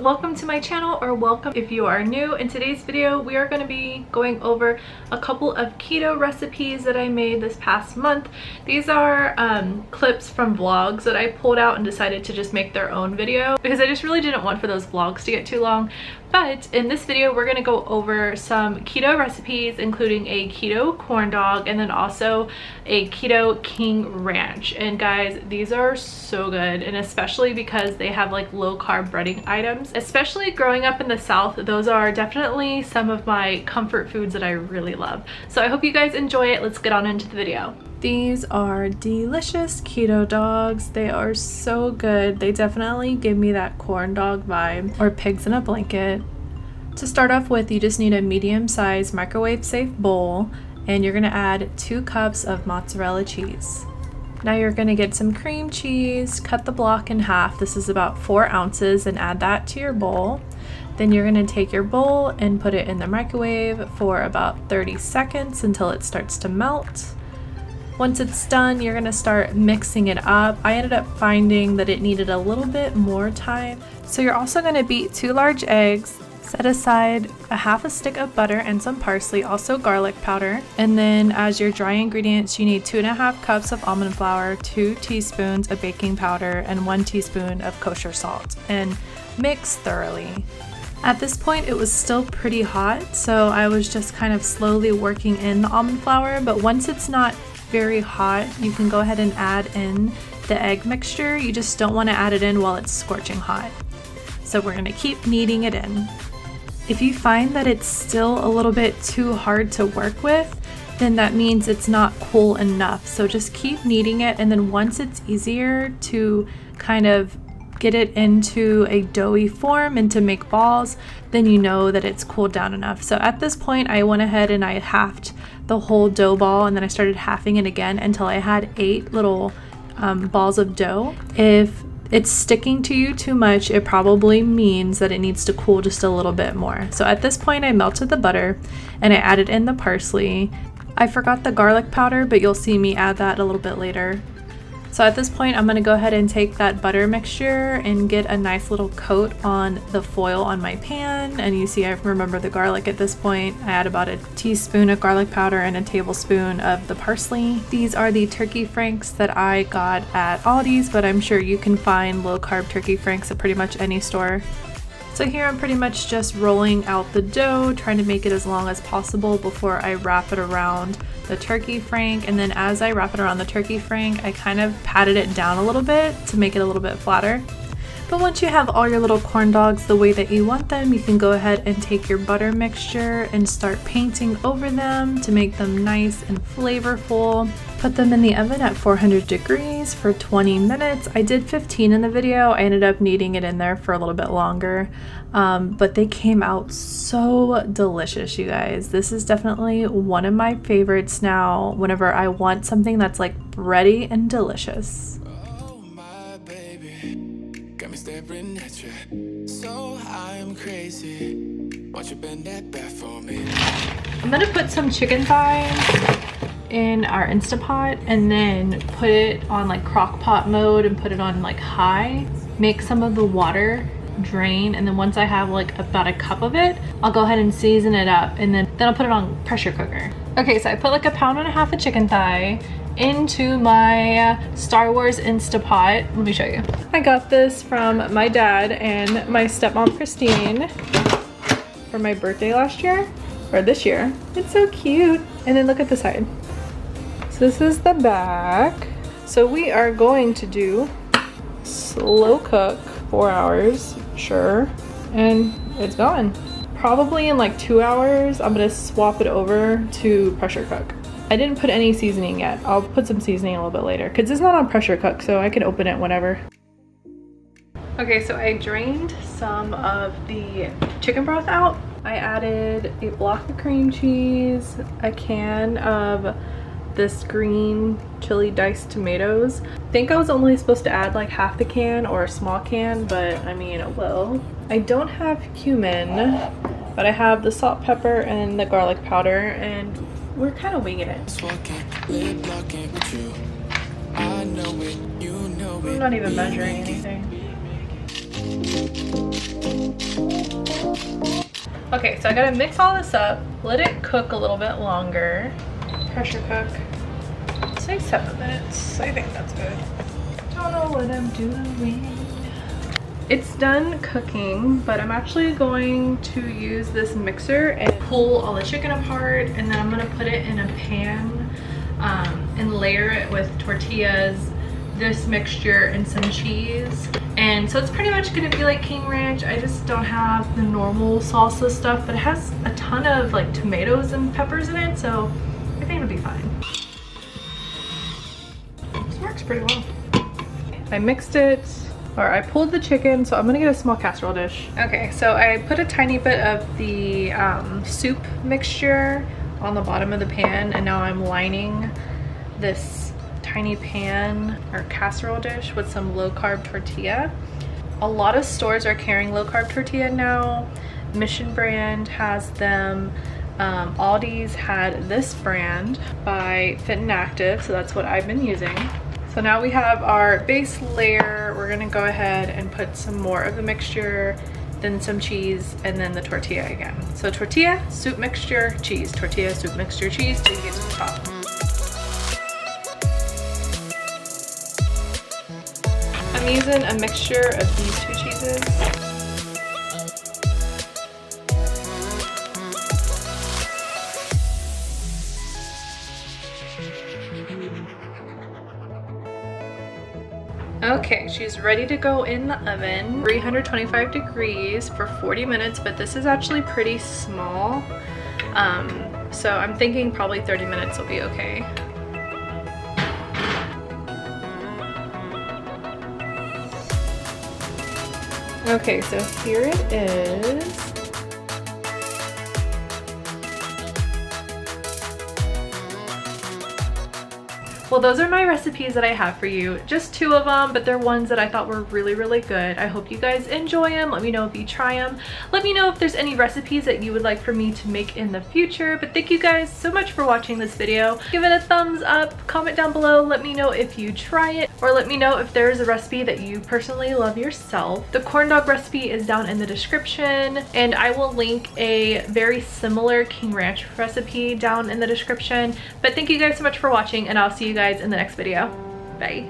welcome to my channel, or welcome if you are new. In today's video we are going to be going over a couple of keto recipes that I made this past month. These are clips from vlogs that I pulled out and decided to just make their own video because I just really didn't want for those vlogs to get too long. But in this video we're going to go over some keto recipes, including a keto corn dog and then also a keto king ranch. And guys, these are so good, and especially because they have like low carb breading items. Especially growing up in the South, those are definitely some of my comfort foods that I really love. So I hope you guys enjoy it. Let's get on into the video. These are delicious keto dogs. They are so good. They definitely give me that corn dog vibe, or pigs in a blanket. To start off with, you just need a medium-sized microwave-safe bowl, and you're gonna add 2 cups of mozzarella cheese. Now you're gonna get some cream cheese, cut the block in half. This is about 4 ounces, and add that to your bowl. Then you're gonna take your bowl and put it in the microwave for about 30 seconds until it starts to melt. Once it's done, you're gonna start mixing it up. I ended up finding that it needed a little bit more time. So you're also gonna beat 2 large eggs, set aside a half a stick of butter and some parsley, also garlic powder. And then as your dry ingredients, you need 2.5 cups of almond flour, 2 teaspoons of baking powder, and 1 teaspoon of kosher salt, and mix thoroughly. At this point, it was still pretty hot, so I was just kind of slowly working in the almond flour, but once it's not very hot, you can go ahead and add in the egg mixture. You just don't want to add it in while it's scorching hot. So we're going to keep kneading it in. If you find that it's still a little bit too hard to work with, then that means it's not cool enough. So just keep kneading it, and then once it's easier to kind of get it into a doughy form and to make balls, then you know that it's cooled down enough. So at this point, I went ahead and I halved the whole dough ball, and then I started halving it again until I had 8 little balls of dough. If it's sticking to you too much, it probably means that it needs to cool just a little bit more. So at this point, I melted the butter and I added in the parsley. I forgot the garlic powder, but you'll see me add that a little bit later. So at this point, I'm going to go ahead and take that butter mixture and get a nice little coat on the foil on my pan. And you see I remember the garlic at this point. I add about a teaspoon of garlic powder and a tablespoon of the parsley. These are the turkey franks that I got at Aldi's, but I'm sure you can find low carb turkey franks at pretty much any store. So here I'm pretty much just rolling out the dough, trying to make it as long as possible before I wrap it around the turkey frank. And then as I wrap it around the turkey frank, I kind of patted it down a little bit to make it a little bit flatter. But once you have all your little corn dogs the way that you want them, you can go ahead and take your butter mixture and start painting over them to make them nice and flavorful. Put them in the oven at 400 degrees for 20 minutes. I did 15 in the video. I ended up kneading it in there for a little bit longer. But they came out so delicious, you guys. This is definitely one of my favorites now whenever I want something that's like bready and delicious. Staring at you, so I'm crazy. Won't you bend that back for me? I'm gonna put some chicken thighs in our Instapot and then put it on like crock pot mode and put it on like high. Make some of the water drain, and then once I have like about a cup of it, I'll go ahead and season it up, and then I'll put it on pressure cooker. Okay, so I put like 1.5 pounds of chicken thigh into my Star Wars Instapot. Let me show you. I got this from my dad and my stepmom Christine for my birthday last year, or this year. It's so cute. And then look at the side. So this is the back. So we are going to do slow cook 4 hours, sure. And it's gone. Probably in like 2 hours, I'm gonna swap it over to pressure cook. I didn't put any seasoning yet. I'll put some seasoning a little bit later because it's not on pressure cook, so I can open it whenever. Okay, so I drained some of the chicken broth out. I added a block of cream cheese, a can of this green chili diced tomatoes. I think I was only supposed to add like half the can or a small can, but I mean, well. I don't have cumin, but I have the salt, pepper, and the garlic powder, and we're kind of winging it. I'm not even measuring anything. Okay, so I gotta mix all this up, let it cook a little bit longer. Pressure cook. Say 7 minutes. I think that's good. Don't know what I'm doing. It's done cooking, but I'm actually going to use this mixer and pull all the chicken apart, and then I'm gonna put it in a pan and layer it with tortillas, this mixture, and some cheese. And so it's pretty much gonna be like King Ranch. I just don't have the normal salsa stuff, but it has a ton of like tomatoes and peppers in it, so I think it'll be fine. This works pretty well. I mixed it, or I pulled the chicken, so I'm gonna get a small casserole dish. Okay, so I put a tiny bit of the soup mixture on the bottom of the pan, and now I'm lining this tiny pan or casserole dish with some low-carb tortilla. A lot of stores are carrying low-carb tortilla now. Mission brand has them. Aldi's had this brand by Fit and Active, so that's what I've been using. So now we have our base layer. We're gonna go ahead and put some more of the mixture, then some cheese, and then the tortilla again. So tortilla, soup mixture, cheese. Tortilla, soup mixture, cheese till you get to the top. I'm using a mixture of these two cheeses. Okay, she's ready to go in the oven, 325 degrees for 40 minutes, but this is actually pretty small. So I'm thinking probably 30 minutes will be okay. Okay, so here it is. Well, those are my recipes that I have for you. Just 2 of them, but they're ones that I thought were really, really good. I hope you guys enjoy them. Let me know if you try them. Let me know if there's any recipes that you would like for me to make in the future. But thank you guys so much for watching this video. Give it a thumbs up, comment down below, let me know if you try it, or let me know if there's a recipe that you personally love yourself. The corn dog recipe is down in the description, and I will link a very similar King Ranch recipe down in the description. But thank you guys so much for watching, and I'll see you guys in the next video. Bye.